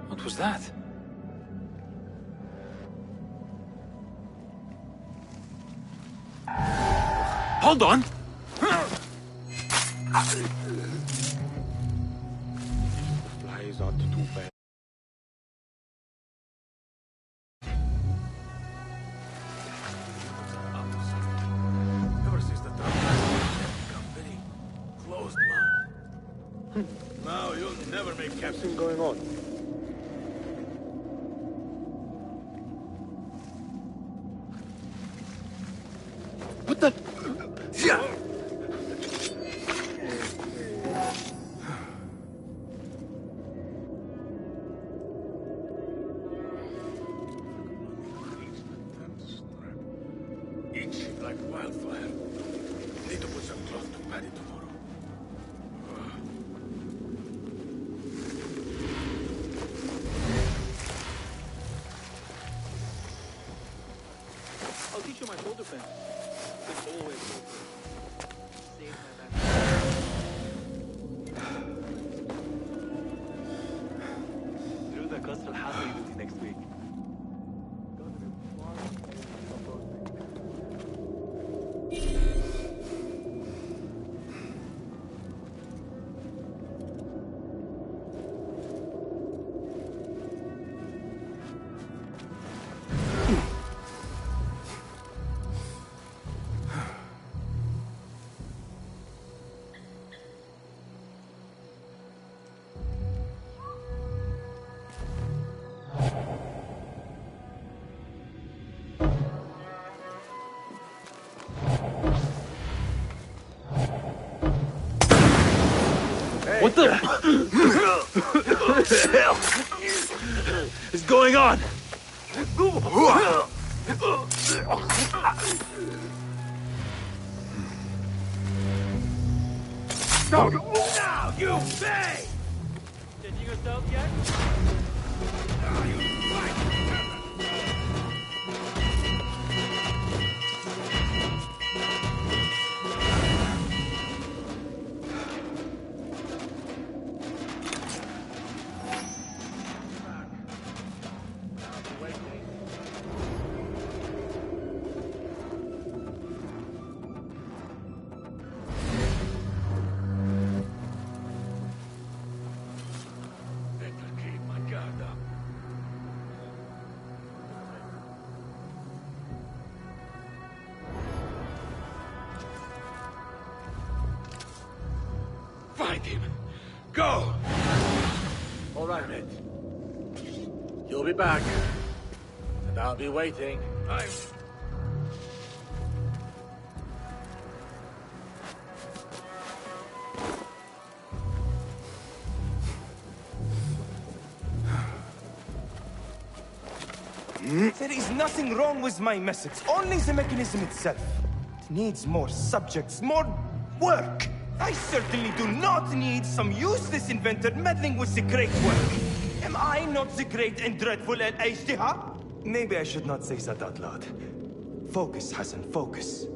What was that? Hold on! Flies aren't too bad. Ever since the company closed now. Now you'll never make captain going on. What the? Yeah. Itching like wildfire. Need to put some cloth to pad it tomorrow. I'll teach you my shoulder fence. It's always open. Save my back. Through the قصر الحصري duty next week. What the hell is going on? No, now you pay! Changing yourself yet? Find him. Go! All right, mate. You'll be back. And I'll be waiting. There is nothing wrong with my message, only the mechanism itself. It needs more subjects, more work. I certainly do not need some useless inventor meddling with the great work. Am I not the great and dreadful Al-Ijtihad? Maybe I should not say that out loud. Focus, Hassan, focus.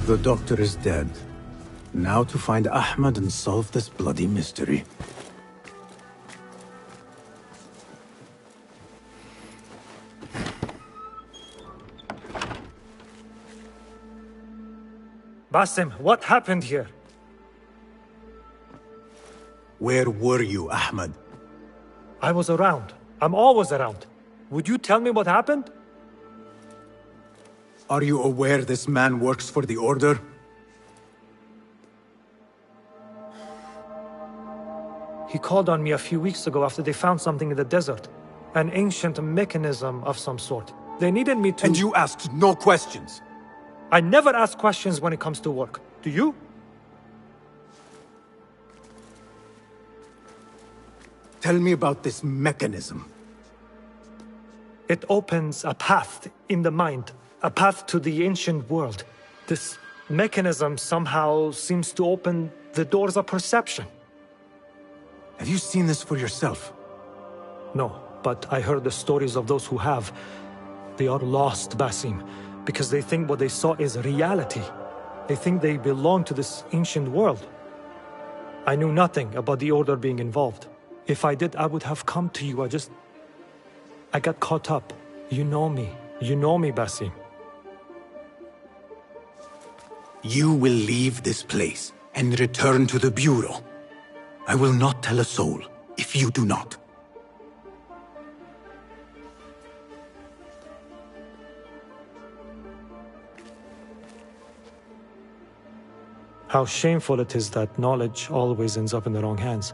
The doctor is dead. Now to find Ahmed and solve this bloody mystery. Basim, what happened here? Where were you, Ahmed? I was around. I'm always around. Would you tell me what happened? Are you aware this man works for the Order? He called on me a few weeks ago after they found something in the desert. An ancient mechanism of some sort. They needed me to... And you asked no questions. I never ask questions when it comes to work. Do you? Tell me about this mechanism. It opens a path in the mind, a path to the ancient world. This mechanism somehow seems to open the doors of perception. Have you seen this for yourself? No, but I heard the stories of those who have. They are lost, Basim, because they think what they saw is reality. They think they belong to this ancient world. I knew nothing about the Order being involved. If I did, I would have come to you. I got caught up. You know me. You know me, Basim. You will leave this place and return to the Bureau. I will not tell a soul if you do not. How shameful it is that knowledge always ends up in the wrong hands.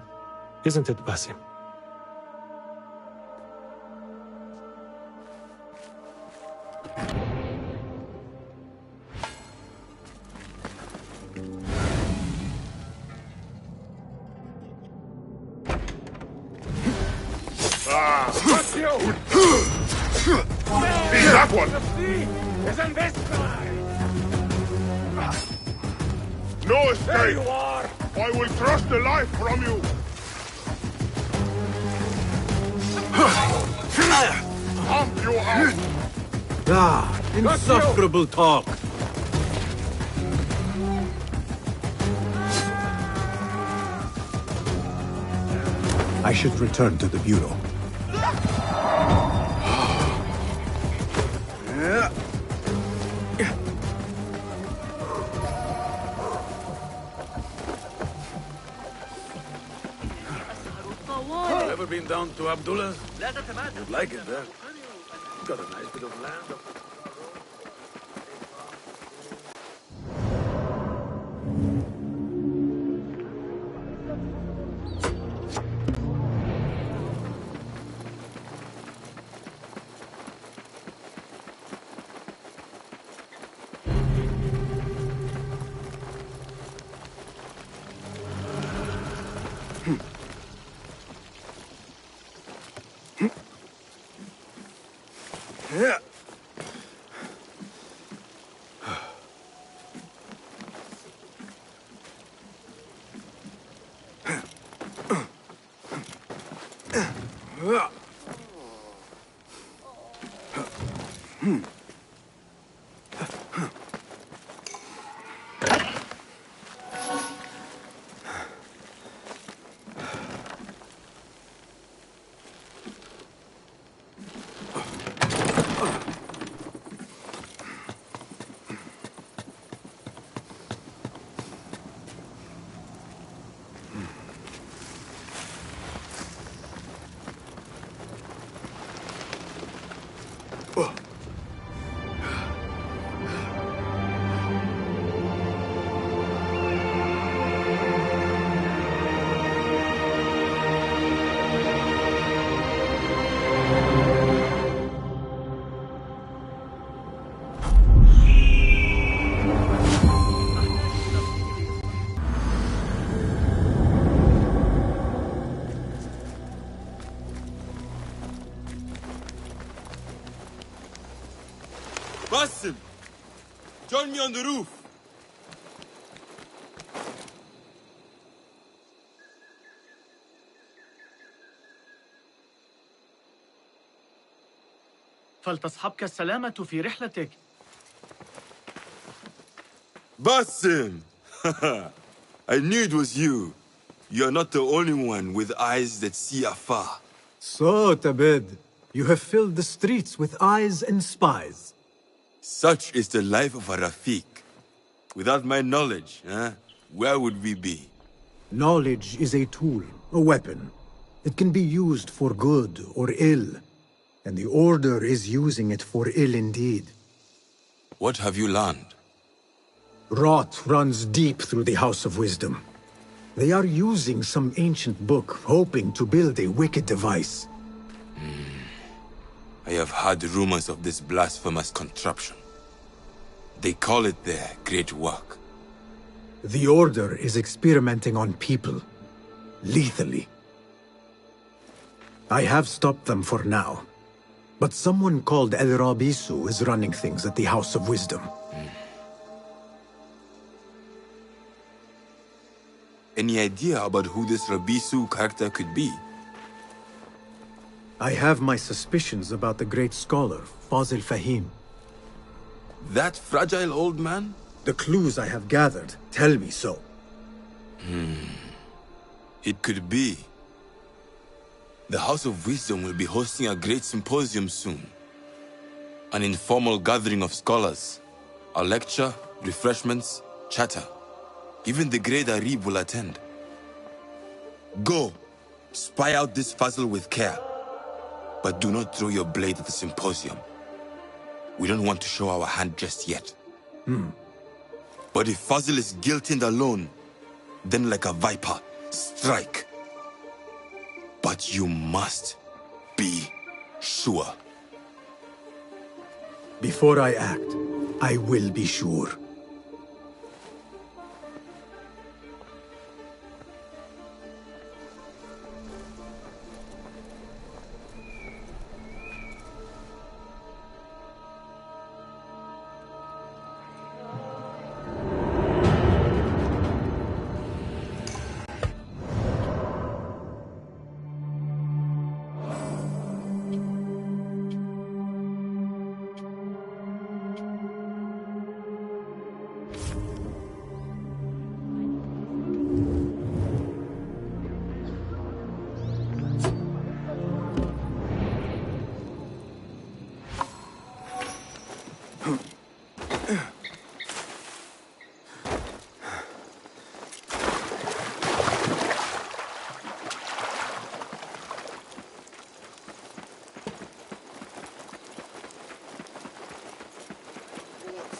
Isn't it, Basim? That one! No escape! There you are! I will thrust the life from you! Pump you out! Ah, insufferable talk. I should return to the Bureau. Ever been down to Abdullah's? You'd like it there. Got a nice bit of land. Basim! Join me on the roof! فلتصحبك السلامة في رحلتك. Basim! I knew it was you. You're not the only one with eyes that see afar. So, Tabed, you have filled the streets with eyes and spies. Such is the life of a Rafiq. Without my knowledge, where would we be? Knowledge is a tool, a weapon. It can be used for good or ill. And the Order is using it for ill indeed. What have you learned? Rot runs deep through the House of Wisdom. They are using some ancient book, hoping to build a wicked device. I have heard rumors of this blasphemous contraption. They call it their great work. The Order is experimenting on people. Lethally. I have stopped them for now. But someone called El Rabisu is running things at the House of Wisdom. Any idea about who this Rabisu character could be? I have my suspicions about the great scholar, Fazil Fahim. That fragile old man? The clues I have gathered tell me so. It could be. The House of Wisdom will be hosting a great symposium soon. An informal gathering of scholars. A lecture, refreshments, chatter. Even the great Arib will attend. Go, spy out this Fazil with care. But do not throw your blade at the symposium. We don't want to show our hand just yet. But if Fazil is guilty and alone, then like a viper, strike. But you must be sure. Before I act, I will be sure.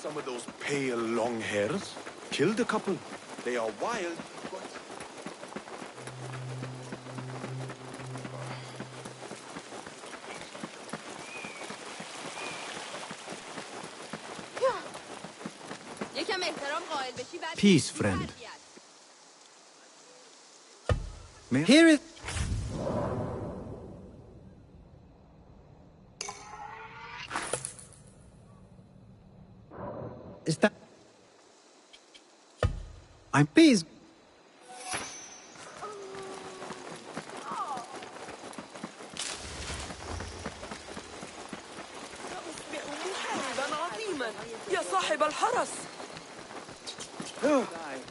Some of those pale, long hairs. Killed a couple. They are wild, but... Peace, friend. Here is... Is that... I'm pleased. يا صاحب الحرس.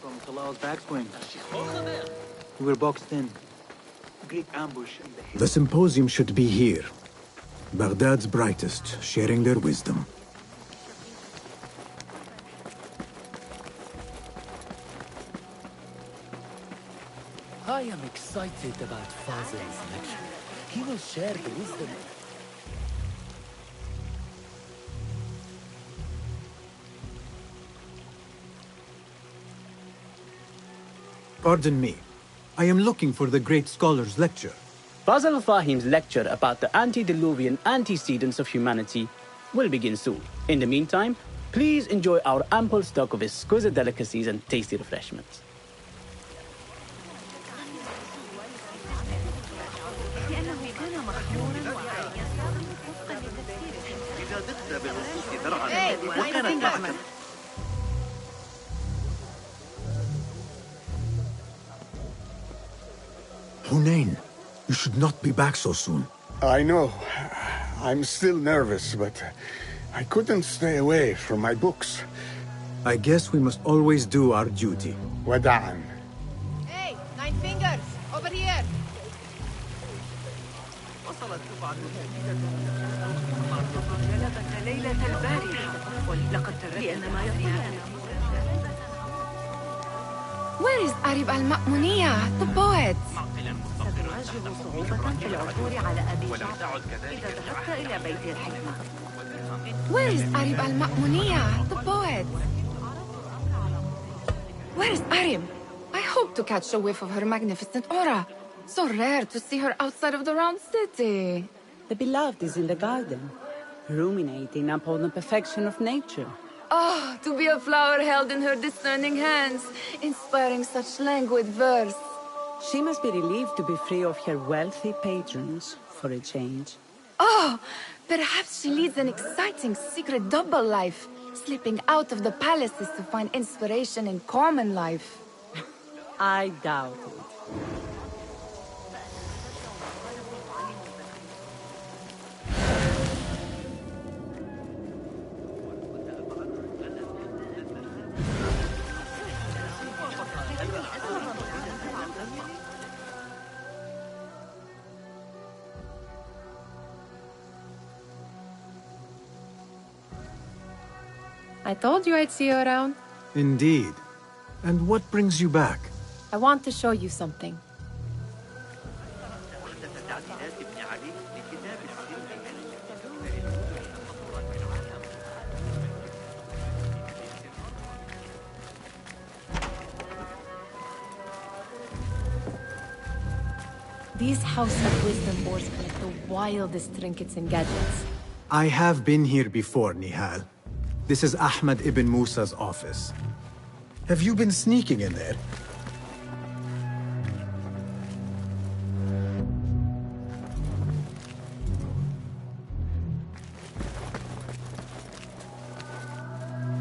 From Talal's backswing. We were boxed in. Greek ambush. The symposium should be here. Baghdad's brightest, sharing their wisdom. I am excited about Fazil's lecture. He will share the wisdom. Pardon me. I am looking for the great scholar's lecture. Fazil Fahim's lecture about the antediluvian antecedents of humanity will begin soon. In the meantime, please enjoy our ample stock of exquisite delicacies and tasty refreshments. Hunain, you should not be back so soon. I know. I'm still nervous, but I couldn't stay away from my books. I guess we must always do our duty. Wada'an. Hey, 9 fingers! Over here! Where is Arib al-Ma'muniya, the poet? Where is Arib al-Ma'muniya, the poet? Where is Arib? I hope to catch a whiff of her magnificent aura. So rare to see her outside of the Round City. The beloved is in the garden, ruminating upon the perfection of nature. Oh, to be a flower held in her discerning hands, inspiring such languid verse. She must be relieved to be free of her wealthy patrons, for a change. Oh, perhaps she leads an exciting secret double life, slipping out of the palaces to find inspiration in common life. I doubt it. I told you I'd see you around. Indeed. And what brings you back? I want to show you something. These House of Wisdom ores collect the wildest trinkets and gadgets. I have been here before, Nihal. This is Ahmed Ibn Musa's office. Have you been sneaking in there?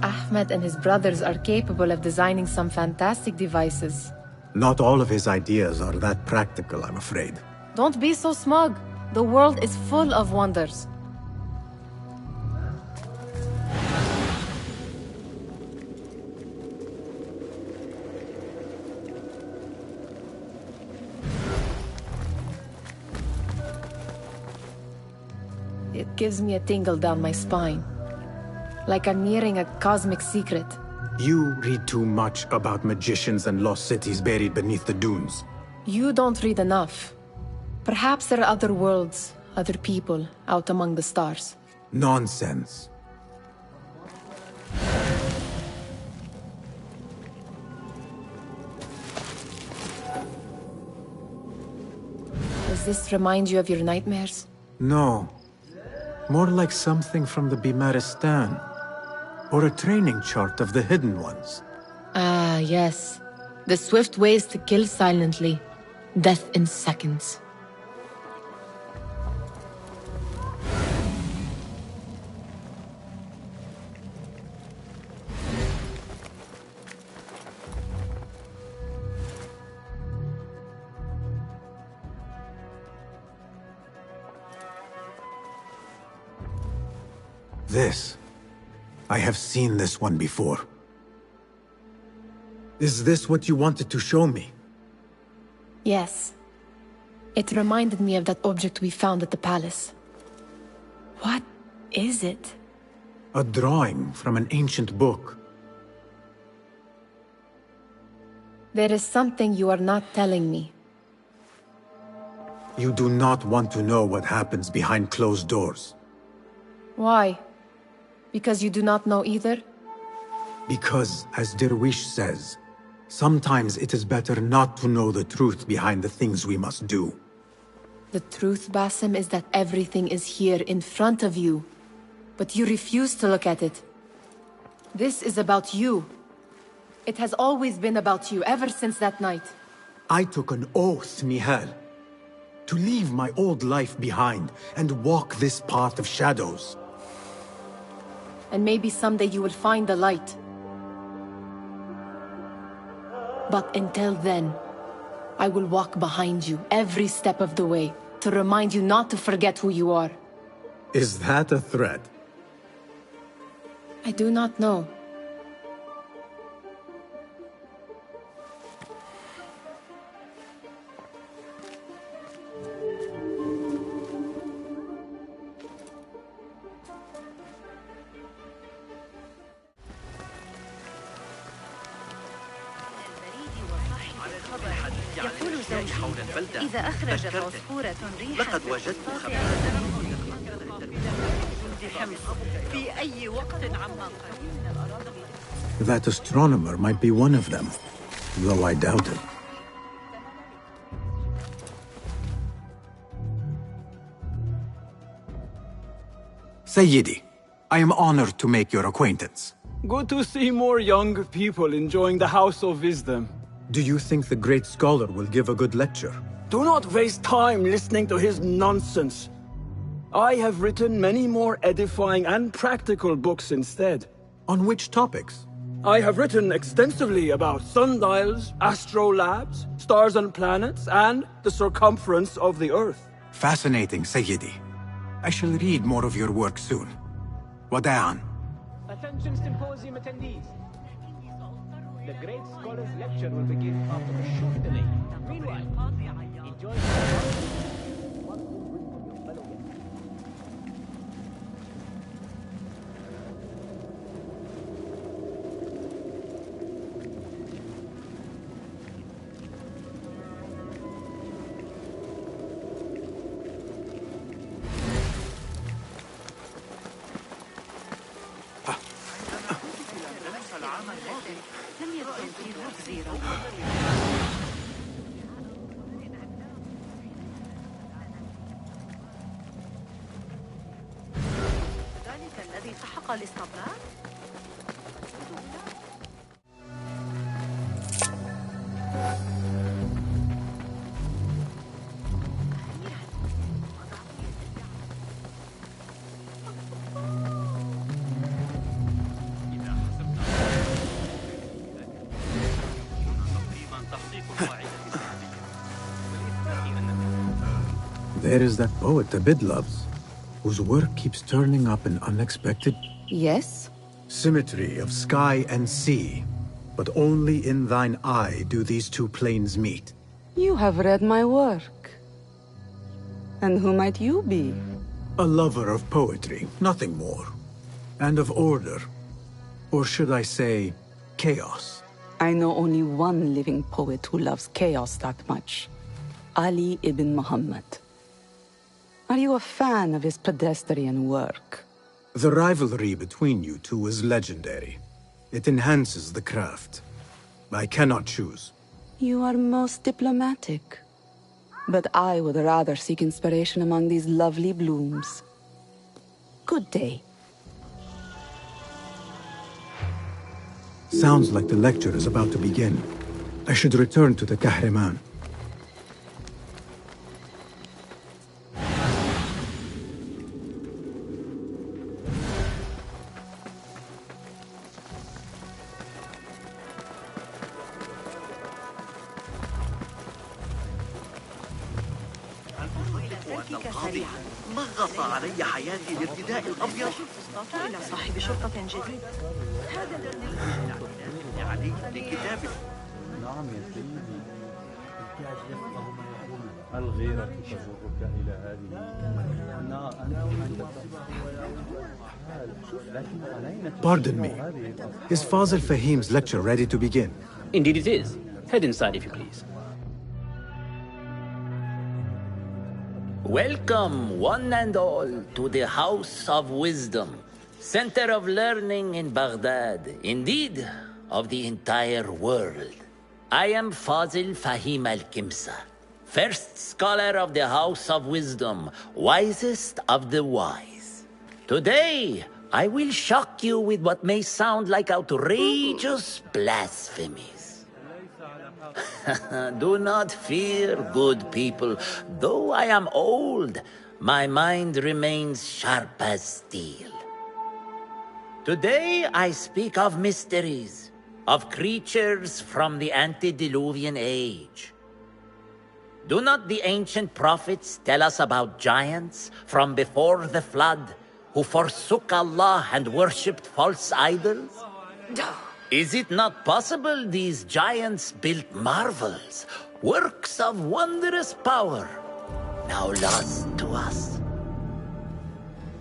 Ahmed and his brothers are capable of designing some fantastic devices. Not all of his ideas are that practical, I'm afraid. Don't be so smug. The world is full of wonders. It gives me a tingle down my spine. Like I'm nearing a cosmic secret. You read too much about magicians and lost cities buried beneath the dunes. You don't read enough. Perhaps there are other worlds, other people, out among the stars. Nonsense. Does this remind you of your nightmares? No. More like something from the Bimaristan. Or a training chart of the Hidden Ones. Ah, yes. The swift ways to kill silently. Death in seconds. This. I have seen this one before. Is this what you wanted to show me? Yes. It reminded me of that object we found at the palace. What is it? A drawing from an ancient book. There is something you are not telling me. You do not want to know what happens behind closed doors. Why? Because you do not know either? Because, as Derwish says, sometimes it is better not to know the truth behind the things we must do. The truth, Basim, is that everything is here in front of you. But you refuse to look at it. This is about you. It has always been about you, ever since that night. I took an oath, Nihal, to leave my old life behind and walk this path of shadows. And maybe someday you will find the light. But until then, I will walk behind you every step of the way to remind you not to forget who you are. Is that a threat? I do not know. يقول زوجي إذا أخرجت عصفورة ريحا لقد وجدت في أي وقت عما قريب. That astronomer might be one of them, though I doubt it. Sayyidi, I am honored to make your acquaintance. Good to see more young people enjoying the House of Wisdom. Do you think the great scholar will give a good lecture? Do not waste time listening to his nonsense. I have written many more edifying and practical books instead. On which topics? I have written extensively about sundials, astrolabes, stars and planets, and the circumference of the Earth. Fascinating, Sayyidi. I shall read more of your work soon. Wada'an. Attention symposium attendees. The great scholar's lecture will begin after a short delay. Meanwhile, enjoy There is that poet Abid loves, whose work keeps turning up in unexpected... Yes? Symmetry of sky and sea, but only in thine eye do these two planes meet. You have read my work. And who might you be? A lover of poetry, nothing more. And of order. Or should I say, chaos. I know only one living poet who loves chaos that much. Ali ibn Muhammad. Are you a fan of his pedestrian work? The rivalry between you two is legendary. It enhances the craft. I cannot choose. You are most diplomatic. But I would rather seek inspiration among these lovely blooms. Good day. Sounds like the lecture is about to begin. I should return to the Kahraman. مغص علي حياتي الارتداء الأبيض إلى صاحب شرطة جديد. هذا الذي علي لكتابه. نعم يا سيدي. الكاد يفقه ما يقول. الغيرة تجرك إلى هذه. Pardon me. Is Fazil Fahim's lecture ready to begin? Indeed it is. Head inside if you please. Welcome, one and all, to the House of Wisdom, center of learning in Baghdad, indeed, of the entire world. I am Fazil Fahim al-Kimsa, first scholar of the House of Wisdom, wisest of the wise. Today, I will shock you with what may sound like outrageous blasphemies. Do not fear, good people. Though I am old, my mind remains sharp as steel. Today I speak of mysteries, of creatures from the antediluvian age. Do not the ancient prophets tell us about giants from before the flood who forsook Allah and worshipped false idols? Is it not possible these giants built marvels, works of wondrous power, now lost to us?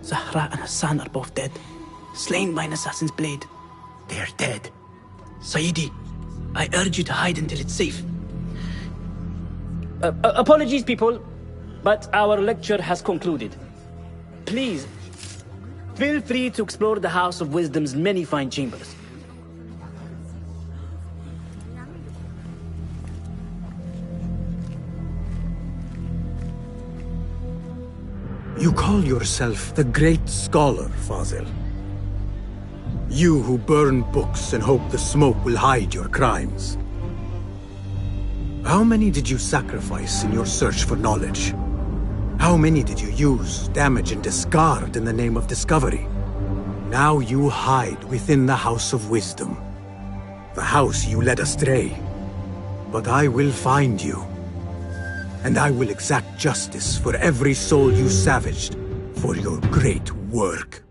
Zahra and Hassan are both dead, slain by an assassin's blade. They're dead. Sayyidi, I urge you to hide until it's safe. Apologies, people, but our lecture has concluded. Please, feel free to explore the House of Wisdom's many fine chambers. You call yourself the great scholar, Fazil. You who burn books and hope the smoke will hide your crimes. How many did you sacrifice in your search for knowledge? How many did you use, damage, and discard in the name of discovery? Now you hide within the House of Wisdom. The house you led astray. But I will find you. And I will exact justice for every soul you savaged for your great work.